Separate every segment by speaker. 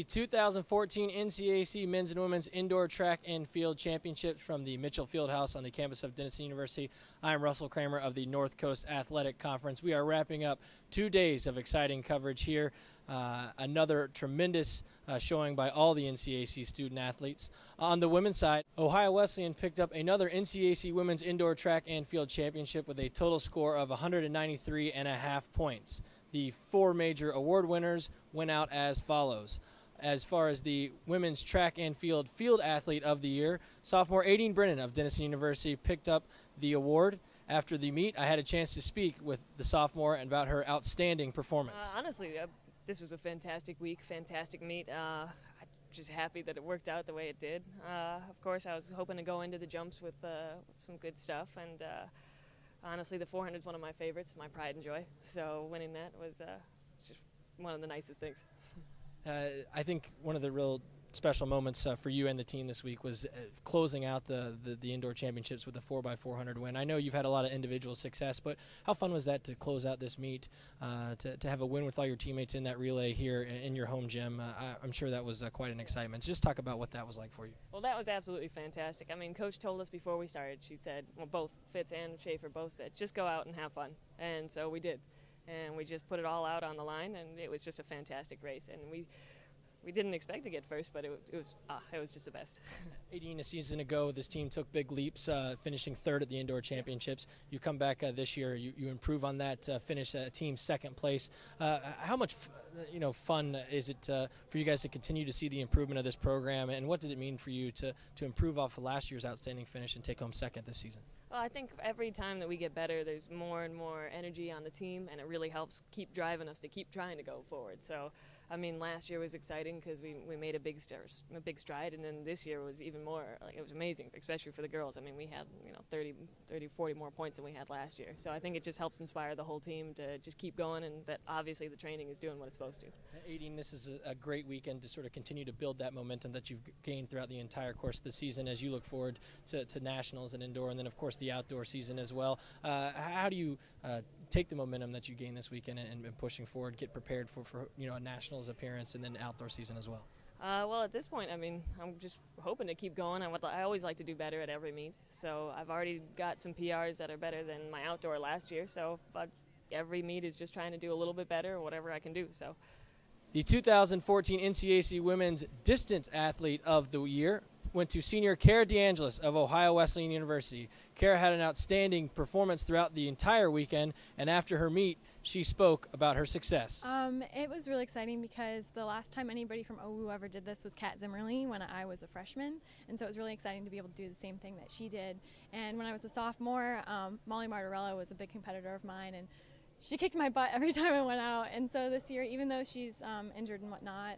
Speaker 1: the 2014 NCAC Men's and Women's Indoor Track and Field Championships from the Mitchell Fieldhouse on the campus of Denison University. I'm Russell Kramer of the North Coast Athletic Conference. We are wrapping up 2 days of exciting coverage here. Another tremendous showing by all the NCAC student athletes. On the women's side, Ohio Wesleyan picked up another NCAC Women's Indoor Track and Field Championship with a total score of 193.5 points. The 4 major award winners went out as follows. As far as the Women's Track and Field Athlete of the Year, sophomore Aideen Brennan of Denison University picked up the award. After the meet, I had a chance to speak with the sophomore about her outstanding performance.
Speaker 2: Honestly, this was a fantastic week, fantastic meet. I'm just happy that it worked out the way it did. Of course, I was hoping to go into the jumps with some good stuff, and honestly, the 400 is one of my favorites, my pride and joy. So winning that was just one of the nicest things.
Speaker 1: I think one of the real special moments for you and the team this week was closing out the indoor championships with a 4x400 win. I know you've had a lot of individual success, but how fun was that to close out this meet, to have a win with all your teammates in that relay here in your home gym? I'm sure that was quite an excitement. So just talk about what that was like for you.
Speaker 2: Well, that was absolutely fantastic. I mean, Coach told us before we started, she said, well, both Fitz and Schaefer both said, just go out and have fun. And so we did. And we just put it all out on the line, and it was just a fantastic race. And we didn't expect to get first, but it was just the best.
Speaker 1: 18 a season ago, this team took big leaps, finishing third at the indoor championships. You come back this year, you improve on that, finish team second place. How much fun is it for you guys to continue to see the improvement of this program, and what did it mean for you to improve off of last year's outstanding finish and take home second this season?
Speaker 2: Well, I think every time that we get better, there's more and more energy on the team, and it really helps keep driving us to keep trying to go forward. So, I mean, last year was exciting because we made a big stride, and then this year was even more. Like, it was amazing, especially for the girls. I mean, we had 30, 40 more points than we had last year. So I think it just helps inspire the whole team to just keep going, and that obviously the training is doing what it's supposed to.
Speaker 1: Aideen, this is a great weekend to sort of continue to build that momentum that you've gained throughout the entire course of the season as you look forward to nationals and indoor, and then of course the outdoor season as well. How do you take the momentum that you gained this weekend and pushing forward, get prepared for a nationals appearance and then outdoor season as well?
Speaker 2: Well, at this point, I mean, I'm just hoping to keep going. I always like to do better at every meet, so I've already got some PRs that are better than my outdoor last year. So every meet is just trying to do a little bit better, or whatever I can do. So.
Speaker 1: The 2014 NCAC Women's Distance Athlete of the Year went to senior Kara DeAngelis of Ohio Wesleyan University. Kara had an outstanding performance throughout the entire weekend, and after her meet, she spoke about her success.
Speaker 3: It was really exciting because the last time anybody from OU ever did this was Kat Zimmerly when I was a freshman, and so it was really exciting to be able to do the same thing that she did. And when I was a sophomore, Molly Martorella was a big competitor of mine, and she kicked my butt every time I went out. And so this year, even though she's injured and whatnot,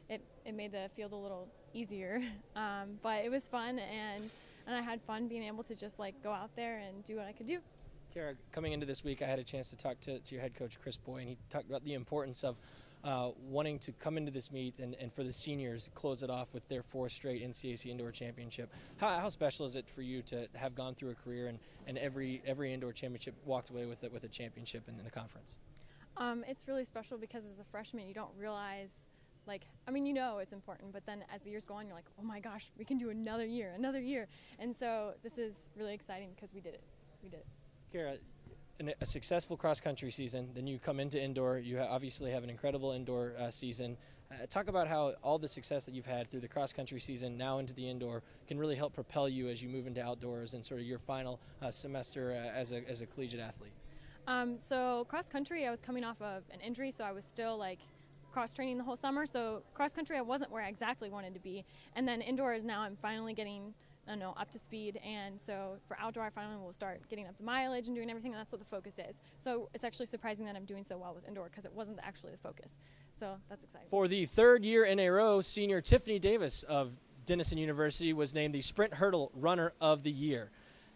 Speaker 3: it made the field a little easier. But it was fun, and I had fun being able to just go out there and do what I could do.
Speaker 1: Kara, coming into this week, I had a chance to talk to your head coach, Chris Boy, and he talked about the importance of wanting to come into this meet and for the seniors close it off with their 4th straight NCAC Indoor Championship. How special is it for you to have gone through a career and every indoor championship walked away with a championship in the conference?
Speaker 3: It's really special because as a freshman, you don't realize, it's important, but then as the years go on, you're like, oh my gosh, we can do another year. And so this is really exciting because we did it.
Speaker 1: Kara, a successful cross-country season, then you come into indoor. You obviously have an incredible indoor season. Talk about how all the success that you've had through the cross-country season, now into the indoor, can really help propel you as you move into outdoors and sort of your final semester as a collegiate athlete.
Speaker 3: So cross-country, I was coming off of an injury, so I was still cross-training the whole summer. So cross-country, I wasn't where I exactly wanted to be. And then indoors, now I'm finally getting up to speed, and so for outdoor I finally will start getting up the mileage and doing everything, and that's what the focus is. So it's actually surprising that I'm doing so well with indoor because it wasn't actually the focus. So that's exciting.
Speaker 1: For the 3rd year in a row, senior Tiffany Davis of Denison University was named the Sprint Hurdle Runner of the Year.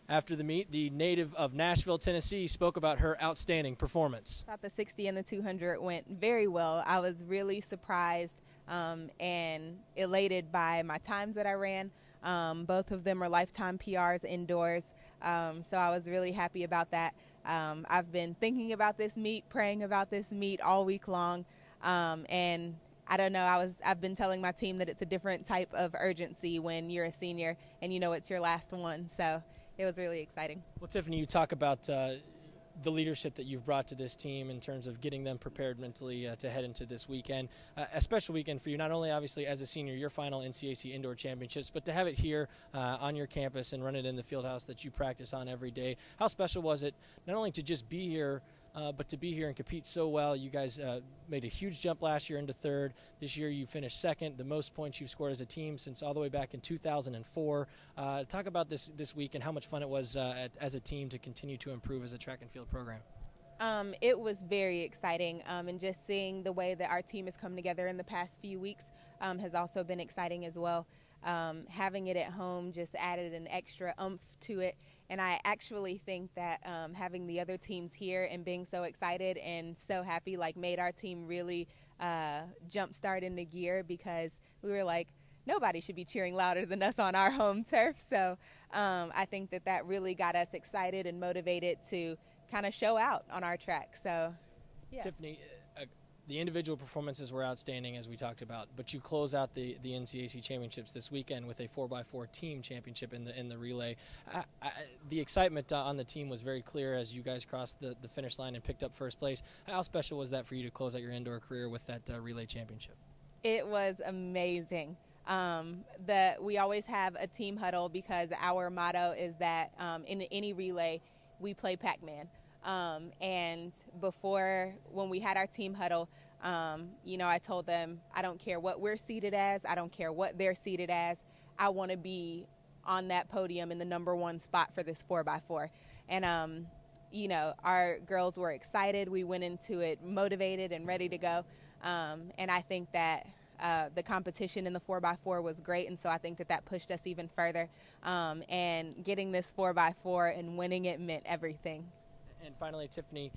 Speaker 1: After the meet, the native of Nashville, Tennessee, spoke about her outstanding performance.
Speaker 4: I thought the 60 and the 200 went very well. I was really surprised and elated by my times that I ran. Both of them are lifetime PRs indoors, so I was really happy about that. I've been thinking about this meet, praying about this meet all week long, and I don't know. I've been telling my team that it's a different type of urgency when you're a senior and you know it's your last one. So it was really exciting.
Speaker 1: Well, Tiffany, you talk about the leadership that you've brought to this team in terms of getting them prepared mentally to head into this weekend. A special weekend for you, not only obviously as a senior, your final NCAC Indoor Championships, but to have it here on your campus and run it in the field house that you practice on every day. How special was it not only to just be here, but to be here and compete so well? You guys made a huge jump last year into third. This year you finished second, the most points you've scored as a team since all the way back in 2004. Talk about this week and how much fun it was as a team to continue to improve as a track and field program.
Speaker 4: It was very exciting, and just seeing the way that our team has come together in the past few weeks has also been exciting as well. Having it at home just added an extra oomph to it. And I actually think that having the other teams here and being so excited and so happy made our team really jumpstart into gear, because we were like, nobody should be cheering louder than us on our home turf. So I think that really got us excited and motivated to kind of show out on our track. So, yeah.
Speaker 1: Tiffany, the individual performances were outstanding, as we talked about, but you close out the NCAC championships this weekend with a 4x4 team championship in the relay. The excitement on the team was very clear as you guys crossed the finish line and picked up first place. How special was that for you to close out your indoor career with that relay championship?
Speaker 4: It was amazing. We always have a team huddle because our motto is that in any relay we play Pac-Man. And when we had our team huddle, I told them, I don't care what we're seated as, I don't care what they're seated as, I want to be on that podium in the number one spot for this 4x4. And, our girls were excited. We went into it motivated and ready to go. And I think that the competition in the 4x4 was great, and so I think that pushed us even further. And getting this 4x4 and winning it meant everything.
Speaker 1: And finally, Tiffany,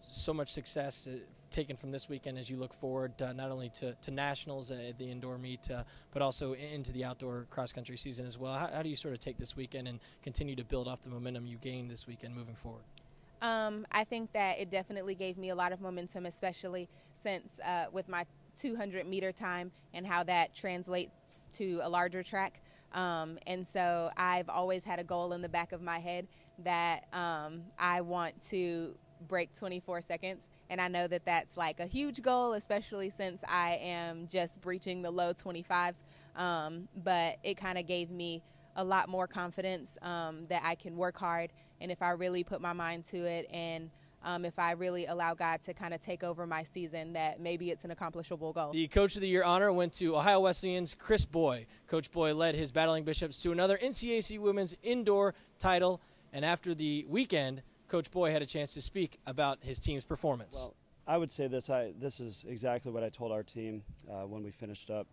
Speaker 1: so much success taken from this weekend as you look forward not only to nationals at the indoor meet, but also into the outdoor cross-country season as well. How do you sort of take this weekend and continue to build off the momentum you gained this weekend moving forward?
Speaker 4: I think that it definitely gave me a lot of momentum, especially since with my 200-meter time and how that translates to a larger track. And so I've always had a goal in the back of my head that I want to break 24 seconds. And I know that that's like a huge goal, especially since I am just breaching the low 25s. But it kind of gave me a lot more confidence that I can work hard. And if I really put my mind to it, and if I really allow God to kind of take over my season, that maybe it's an accomplishable goal.
Speaker 1: The Coach of the Year honor went to Ohio Wesleyan's Chris Boy. Coach Boy led his Battling Bishops to another NCAC Women's Indoor title. And after the weekend, Coach Boy had a chance to speak about his team's performance.
Speaker 5: Well, I would say this. This is exactly what I told our team when we finished up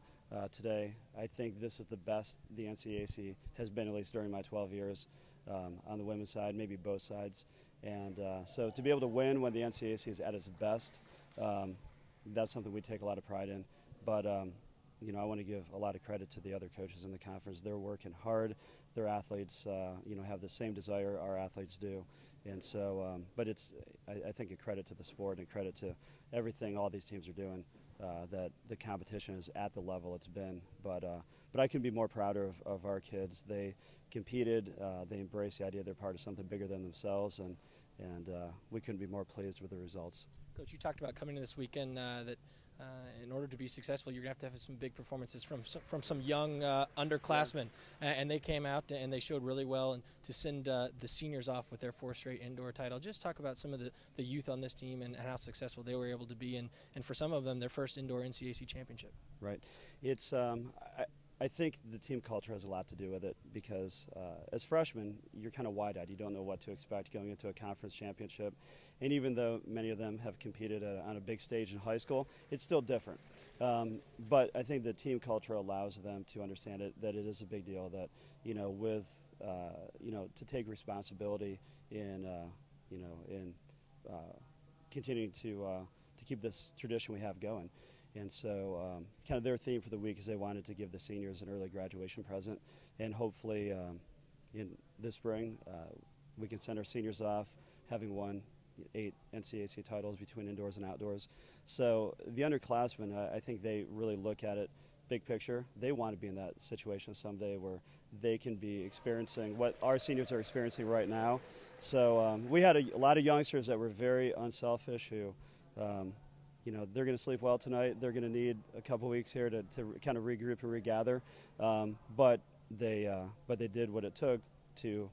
Speaker 5: today. I think this is the best the NCAC has been, at least during my 12 years on the women's side, maybe both sides. And so to be able to win when the NCAC is at its best, that's something we take a lot of pride in. But I want to give a lot of credit to the other coaches in the conference. They're working hard. Their athletes, have the same desire our athletes do. And so, but it's, I think, a credit to the sport and credit to everything all these teams are doing, that the competition is at the level it's been. But I can be more proud of our kids. They competed. They embraced the idea they're part of something bigger than themselves, and we couldn't be more pleased with the results.
Speaker 1: Coach, you talked about coming to this weekend that in order to be successful, you're going to have some big performances from some young underclassmen, and they came out and they showed really well. And to send the seniors off with their 4th straight indoor title, just talk about some of the youth on this team and how successful they were able to be, and for some of them, their first indoor NCAC championship.
Speaker 5: Right. It's I think the team culture has a lot to do with it, because as freshmen, you're kind of wide-eyed. You don't know what to expect going into a conference championship. And even though many of them have competed on a big stage in high school, it's still different. But I think the team culture allows them to understand that it is a big deal, that, to take responsibility in continuing to keep this tradition we have going. And so kind of their theme for the week is they wanted to give the seniors an early graduation present. And hopefully in this spring we can send our seniors off having won 8 NCAC titles between indoors and outdoors. So the underclassmen, I think they really look at it big picture. They want to be in that situation someday where they can be experiencing what our seniors are experiencing right now. So we had a lot of youngsters that were very unselfish who, they're going to sleep well tonight. They're going to need a couple weeks here to kind of regroup and regather. But they did what it took to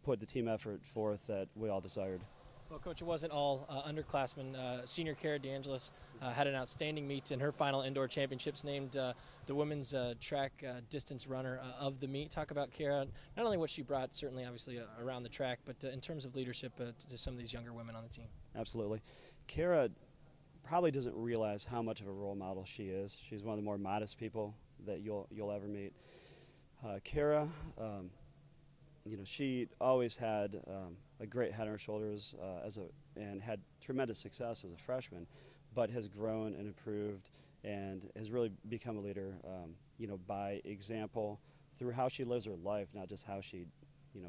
Speaker 5: put the team effort forth that we all desired.
Speaker 1: Well, Coach, it wasn't all underclassmen. Senior Cara DeAngelis had an outstanding meet in her final indoor championships, named the women's track distance runner of the meet. Talk about Cara, not only what she brought, certainly obviously around the track, but in terms of leadership to some of these younger women on the team.
Speaker 5: Absolutely. Cara probably doesn't realize how much of a role model she is. She's one of the more modest people that you'll ever meet. Cara, she always had a great head on her shoulders and had tremendous success as a freshman, but has grown and improved and has really become a leader, by example through how she lives her life, not just how she,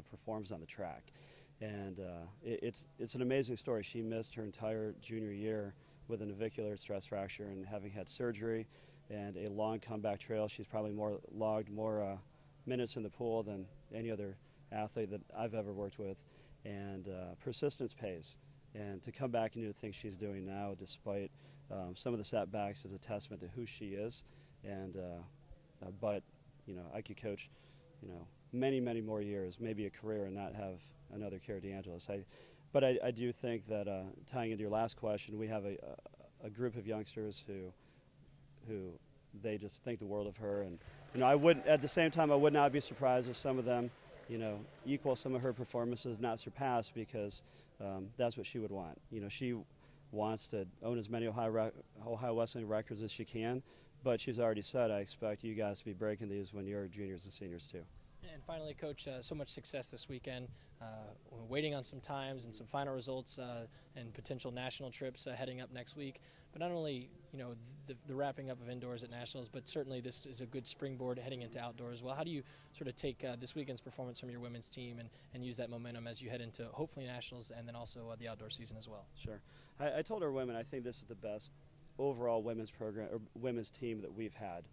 Speaker 5: performs on the track. And it's an amazing story. She missed her entire junior year with a navicular stress fracture and having had surgery and a long comeback trail. She's probably logged more minutes in the pool than any other athlete that I've ever worked with. And persistence pays. And to come back and do the things she's doing now, despite some of the setbacks, is a testament to who she is. And but I could coach, many, many more years, maybe a career, and not have another Cara DeAngelis. But I do think that tying into your last question, we have a group of youngsters who they just think the world of her. And I would, at the same time, I would not be surprised if some of them, equal some of her performances, not surpass, because that's what she would want. She wants to own as many Ohio Wesleyan records as she can, but she's already said, I expect you guys to be breaking these when you're juniors and seniors too.
Speaker 1: And finally, Coach, so much success this weekend. We're waiting on some times and some final results and potential national trips heading up next week. But not only, the wrapping up of indoors at nationals, but certainly this is a good springboard heading into outdoors as well. How do you sort of take this weekend's performance from your women's team and use that momentum as you head into hopefully nationals and then also the outdoor season as well?
Speaker 5: Sure. I told our women I think this is the best overall women's program or women's team that we've had,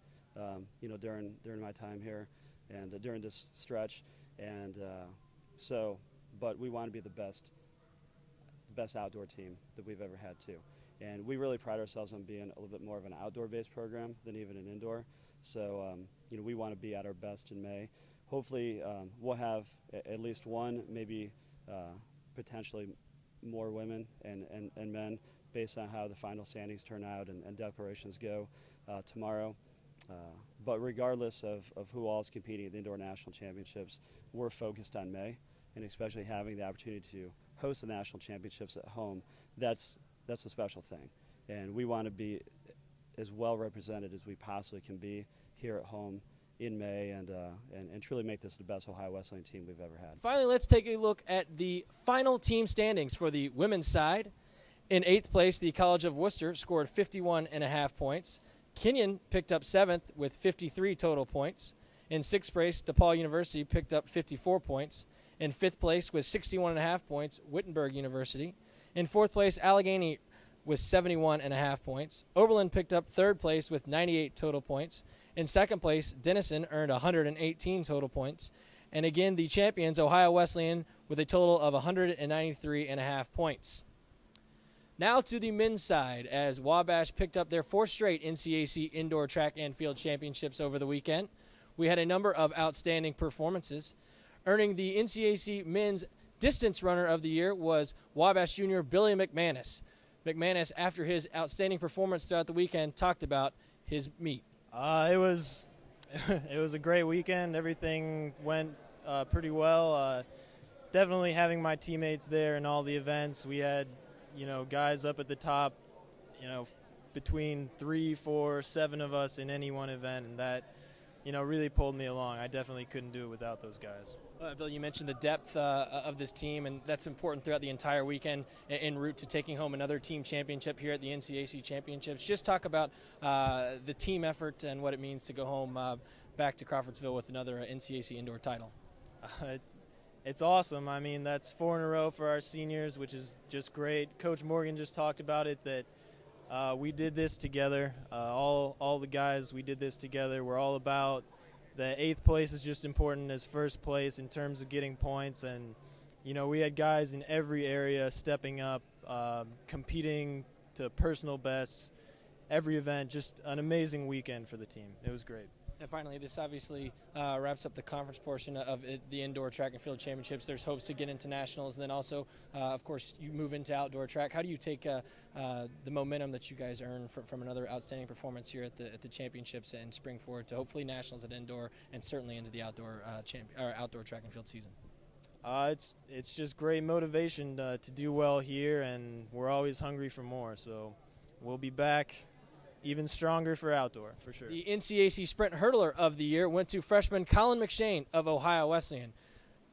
Speaker 5: during my time here and during this stretch. And but we want to be the best outdoor team that we've ever had too. And we really pride ourselves on being a little bit more of an outdoor-based program than even an indoor. So, we want to be at our best in May. Hopefully, we'll have at least one, maybe potentially more women and men based on how the final standings turn out and declarations go tomorrow. But regardless of who all is competing at the Indoor National Championships, we're focused on May, and especially having the opportunity to host the National Championships at home, that's a special thing. And we want to be as well represented as we possibly can be here at home in May and truly make this the best Ohio Wesleyan team we've ever had.
Speaker 1: Finally, let's take a look at the final team standings for the women's side. In 8th place, the College of Worcester scored 51.5 points. Kenyon picked up 7th with 53 total points. In 6th place, DePaul University picked up 54 points. In 5th place with 61.5 points, Wittenberg University. In 4th place, Allegheny with 71.5 points. Oberlin picked up 3rd place with 98 total points. In 2nd place, Denison earned 118 total points. And again, the champions, Ohio Wesleyan, with a total of 193.5 points. Now to the men's side, as Wabash picked up their 4th straight NCAC indoor track and field championships over the weekend. We had a number of outstanding performances. Earning the NCAC men's distance runner of the year was Wabash junior Billy McManus. McManus, after his outstanding performance throughout the weekend, talked about his meet.
Speaker 6: It was a great weekend. Everything went pretty well. Definitely having my teammates there in all the events. We had, guys up at the top, between 3, 4, 7 of us in any one event, and that, really pulled me along. I definitely couldn't do it without those guys.
Speaker 1: Bill, you mentioned the depth of this team, and that's important throughout the entire weekend en route to taking home another team championship here at the NCAC Championships. Just talk about the team effort and what it means to go home back to Crawfordsville with another NCAC indoor title.
Speaker 6: It's awesome. I mean, that's 4 in a row for our seniors, which is just great. Coach Morgan just talked about it, that we did this together. All the guys, we did this together. We're all about the 8th place is just important as 1st place in terms of getting points. And, you know, we had guys in every area stepping up, competing to personal bests, every event. Just an amazing weekend for the team. It was great.
Speaker 1: And finally, this obviously wraps up the conference portion of the indoor track and field championships. There's hopes to get into nationals, and then also, of course, you move into outdoor track. How do you take the momentum that you guys earn from another outstanding performance here at the championships and spring forward to hopefully nationals at indoor and certainly into the outdoor outdoor track and field season?
Speaker 6: It's just great motivation to do well here, and we're always hungry for more. So we'll be back even stronger for outdoor, for sure.
Speaker 1: The NCAC Sprint Hurdler of the Year went to freshman Colin McShane of Ohio Wesleyan.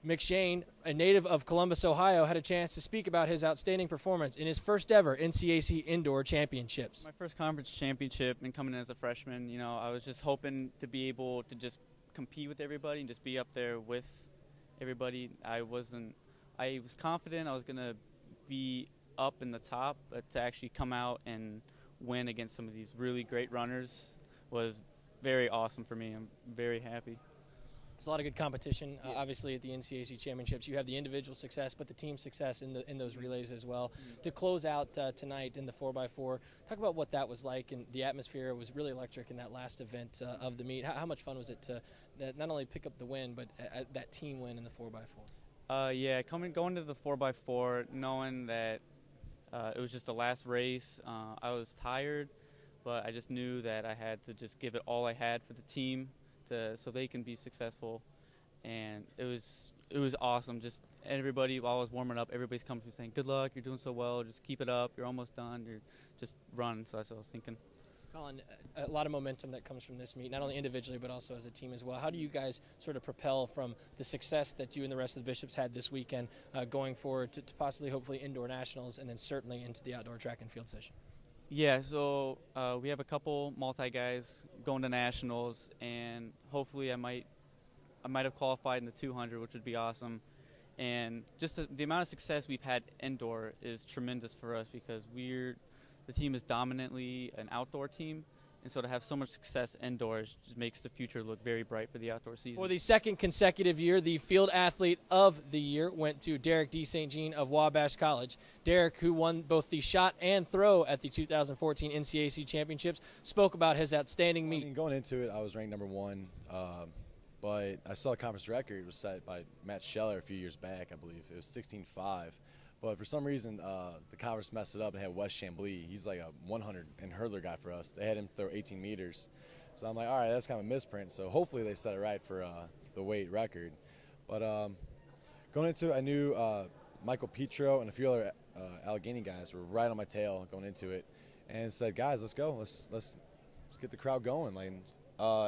Speaker 1: McShane, a native of Columbus, Ohio, had a chance to speak about his outstanding performance in his first ever NCAC Indoor Championships.
Speaker 7: My first conference championship and coming in as a freshman, you know, I was just hoping to be able to just compete with everybody and just be up there with everybody. I was confident I was going to be up in the top, but to actually come out and win against some of these really great runners was very awesome for me. I'm very happy.
Speaker 1: There's a lot of good competition, obviously, at the NCAC championships. You have the individual success, but the team success in those relays as well. To close out tonight in the 4x4, talk about what that was like, and the atmosphere was really electric in that last event of the meet. How much fun was it to not only pick up the win, but that team win in the 4x4?
Speaker 7: Yeah, going to the 4x4, knowing that it was just the last race. I was tired, but I just knew that I had to just give it all I had for the team so they can be successful. And it was awesome. Just everybody, while I was warming up, everybody's coming to me saying, "Good luck, you're doing so well, just keep it up, you're almost done, you're just run." So that's what I was thinking.
Speaker 1: Colin, a lot of momentum that comes from this meet, not only individually but also as a team as well. How do you guys sort of propel from the success that you and the rest of the Bishops had this weekend going forward to possibly, hopefully, indoor nationals and then certainly into the outdoor track and field session?
Speaker 7: Yeah, so we have a couple multi-guys going to nationals, and hopefully I might have qualified in the 200, which would be awesome. And just the amount of success we've had indoor is tremendous for us because the team is dominantly an outdoor team, and so to have so much success indoors just makes the future look very bright for the outdoor season.
Speaker 1: For the second consecutive year, the Field Athlete of the Year went to Derek D. St. Jean of Wabash College. Derek, who won both the shot and throw at the 2014 NCAC Championships, spoke about his outstanding meet.
Speaker 8: I mean, going into it, I was ranked number 1, but I saw the conference record was set by Matt Scheller a few years back, I believe. It was 16.5. But for some reason, the conference messed it up and had Wes Chambly. He's like a 100 and hurdler guy for us. They had him throw 18 meters. So I'm like, all right, that's kind of a misprint. So hopefully they set it right for the weight record. But going into it, I knew Michael Petro and a few other Allegheny guys were right on my tail going into it, and said, guys, let's go. Let's get the crowd going. Like,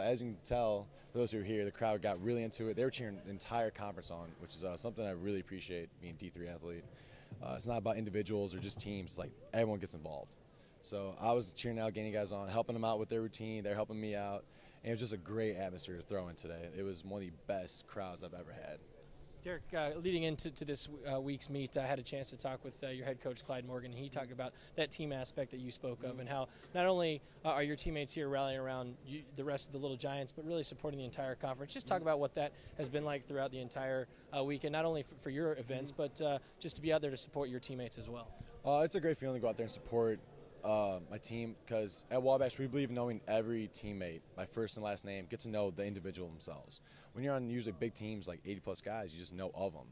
Speaker 8: as you can tell, for those who are here, the crowd got really into it. They were cheering the entire conference on, which is something I really appreciate being a D3 athlete. It's not about individuals or just teams. It's like everyone gets involved. So I was cheering Allegheny guys on, helping them out with their routine. They're helping me out. And it was just a great atmosphere to throw in today. It was one of the best crowds I've ever had.
Speaker 1: Derek, leading into this week's meet, I had a chance to talk with your head coach, Clyde Morgan. He talked about that team aspect that you spoke of and how not only are your teammates here rallying around the rest of the Little Giants, but really supporting the entire conference. Just talk about what that has been like throughout the entire weekend, not only for your events, but just to be out there to support your teammates as well.
Speaker 8: It's a great feeling to go out there and support my team, because at Wabash we believe knowing every teammate by first and last name, get to know the individual themselves. When you're on usually big teams like 80-plus guys, you just know of them.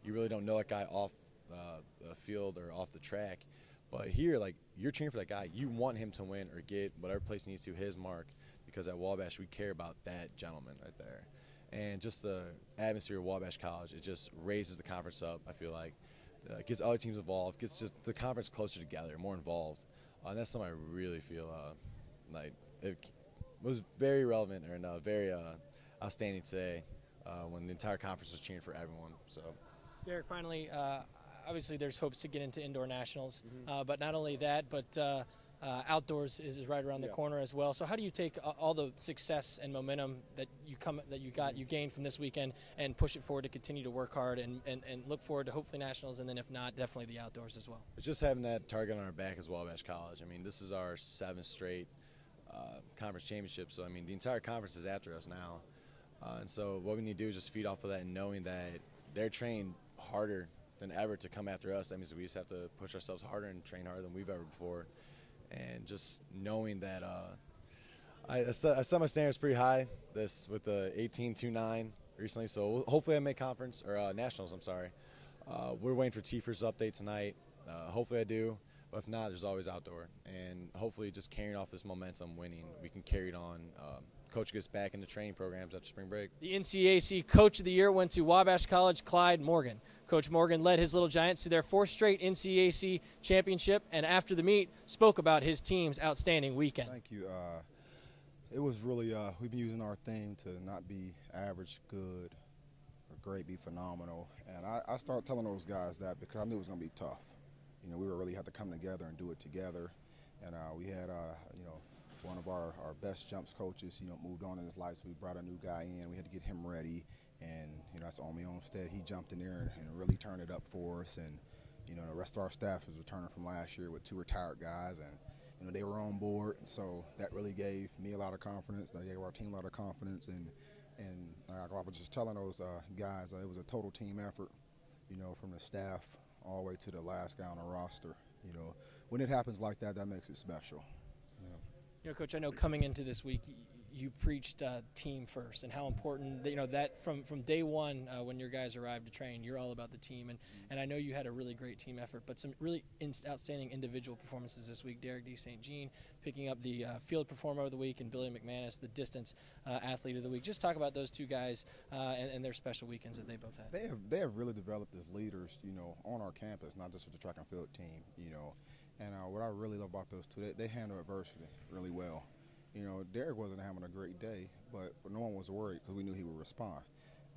Speaker 8: You really don't know that guy off the field or off the track. But here, like, you're cheering for that guy. You want him to win or get whatever place he needs to, his mark, because at Wabash we care about that gentleman right there. And just the atmosphere of Wabash College, it just raises the conference up, I feel like. Gets other teams involved, gets just the conference closer together, more involved. And that's something I really feel like it was very relevant and very outstanding today when the entire conference was cheering for everyone. So,
Speaker 1: Derek, finally, obviously there's hopes to get into indoor nationals, but not only that, but outdoors is right around the corner as well. So how do you take all the success and momentum that you gained from this weekend and push it forward to continue to work hard and look forward to hopefully nationals, and then if not, definitely the outdoors as well?
Speaker 8: It's just having that target on our back as Wabash College. I mean, this is our 7th straight conference championship, so I mean the entire conference is after us now, and so what we need to do is just feed off of that, and knowing that they're trained harder than ever to come after us. That means we just have to push ourselves harder and train harder than we've ever before. And just knowing that I set my standards pretty high with the 18-2-9 recently, so hopefully I make conference or nationals. I'm sorry. We're waiting for Tiefer's update tonight. Hopefully I do, but if not, there's always outdoor. And hopefully just carrying off this momentum, winning, we can carry it on. Coach gets back into training programs after spring break.
Speaker 1: The NCAC Coach of the Year went to Wabash College, Clyde Morgan. Coach Morgan led his Little Giants to their 4th straight NCAC championship, and after the meet, spoke about his team's outstanding weekend.
Speaker 9: Thank you. It was really, we've been using our theme to not be average, good, or great, be phenomenal. And I started telling those guys that because I knew it was going to be tough. You know, we really had to come together and do it together. And we had, you know, one of our best jumps coaches, you know, moved on in his life, so we brought a new guy in. We had to get him ready. And, you know, that's Omi Olmstead. He jumped in there and really turned it up for us. And, you know, the rest of our staff was returning from last year with 2 retired guys. And, you know, they were on board. So that really gave me a lot of confidence. That gave our team a lot of confidence. And I was just telling those guys it was a total team effort, you know, from the staff all the way to the last guy on the roster. You know, when it happens like that, that makes it special.
Speaker 1: You know, Coach, I know coming into this week, you preached team first and how important, you know, that from day one when your guys arrived to train, you're all about the team. And I know you had a really great team effort, but some really outstanding individual performances this week. Derek D. St. Jean picking up the field performer of the week, and Billy McManus, the distance athlete of the week. Just talk about those two guys and their special weekends that they both had.
Speaker 9: They have really developed as leaders, you know, on our campus, not just with the track and field team, you know. And what I really love about those two, they handle adversity really well. You know, Derek wasn't having a great day, but no one was worried because we knew he would respond.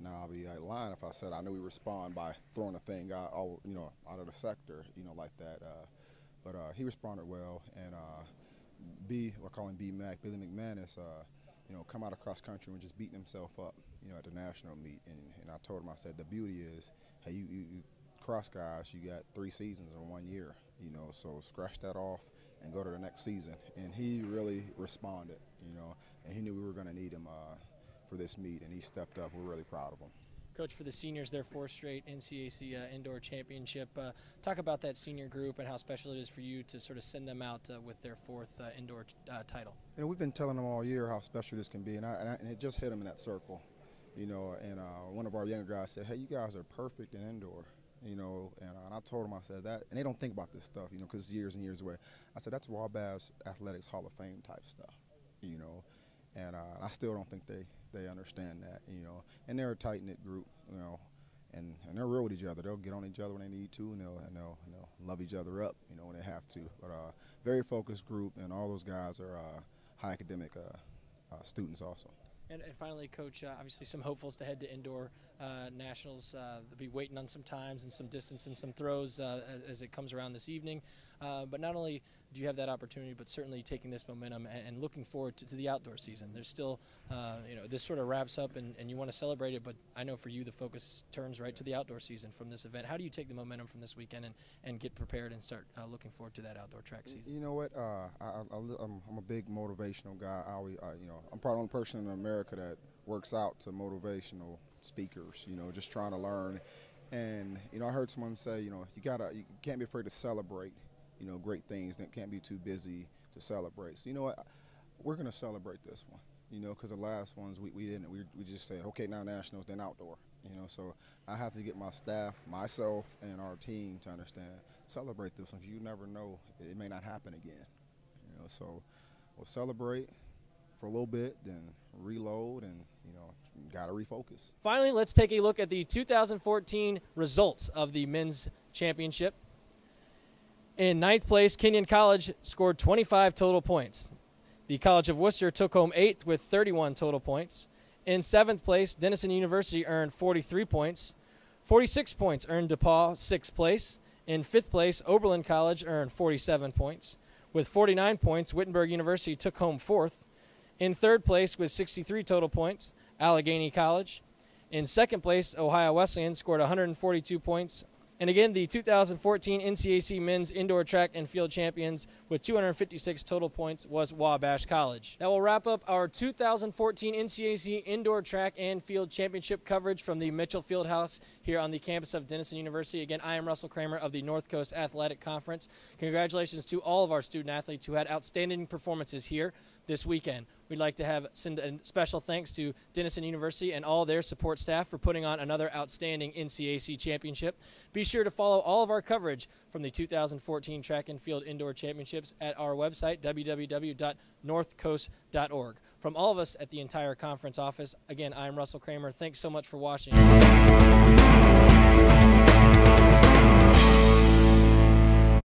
Speaker 9: Now, I'll be lying if I said I knew he'd respond by throwing a thing out, you know, out of the sector, you know, like that. But he responded well. And I call him B-Mac, Billy McManus, you know, come out of cross country and just beating himself up, you know, at the national meet. And I told him, I said, the beauty is, hey, you cross guys, you got 3 seasons in 1 year, you know, so scratch that off and go to the next season. And he really responded, you know, and he knew we were going to need him for this meet, and he stepped up. We're really proud of him.
Speaker 1: Coach, for the seniors, their 4th straight NCAC indoor championship. Talk about that senior group and how special it is for you to sort of send them out with their 4th indoor title.
Speaker 9: You know, we've been telling them all year how special this can be, and it just hit them in that circle, you know. And one of our younger guys said, "Hey, you guys are perfect in indoor." You know, and I told them, I said that, and they don't think about this stuff, you know, because it's years and years away. I said, that's Wabash Athletics Hall of Fame type stuff, you know, and I still don't think they understand that, you know. And they're a tight-knit group, you know, and they're real with each other. They'll get on each other when they need to, and they'll love each other up, you know, when they have to. But very focused group, and all those guys are high academic students also.
Speaker 1: And finally, Coach, obviously some hopefuls to head to indoor nationals. They'll be waiting on some times and some distance and some throws as it comes around this evening. But not only do you have that opportunity, but certainly taking this momentum and looking forward to the outdoor season. There's still, you know, this sort of wraps up and you want to celebrate it, but I know for you the focus turns right to the outdoor season from this event. How do you take the momentum from this weekend and get prepared and start looking forward to that outdoor track season?
Speaker 9: You know what? I'm a big motivational guy. You know, I'm probably the only person in America that works out to motivational speakers, you know, just trying to learn. And, you know, I heard someone say, you know, you can't be afraid to celebrate, you know, great things. That can't be too busy to celebrate. So, you know what? We're going to celebrate this one, you know, because the last ones we didn't. We just said, okay, now nationals, then outdoor, you know. So I have to get my staff, myself, and our team to understand, celebrate this one. You never know. It may not happen again, you know. So we'll celebrate for a little bit, then reload, and, you know, got to refocus.
Speaker 1: Finally, let's take a look at the 2014 results of the men's championship. In 9th place, Kenyon College scored 25 total points. The College of Worcester took home 8th with 31 total points. In 7th place, Denison University earned 43 points. 46 points earned DePaul, 6th place. In 5th place, Oberlin College earned 47 points. With 49 points, Wittenberg University took home fourth. In third place with 63 total points, Allegheny College. In second place, Ohio Wesleyan scored 142 points. And again, the 2014 NCAC men's indoor track and field champions with 256 total points was Wabash College. That will wrap up our 2014 NCAC indoor track and field championship coverage from the Mitchell Fieldhouse here on the campus of Denison University. Again, I am Russell Kramer of the North Coast Athletic Conference. Congratulations to all of our student athletes who had outstanding performances here this weekend. We'd like to send a special thanks to Denison University and all their support staff for putting on another outstanding NCAC championship. Be sure to follow all of our coverage from the 2014 Track and Field Indoor Championships at our website, www.northcoast.org. From all of us at the entire conference office, again, I'm Russell Kramer. Thanks so much for watching.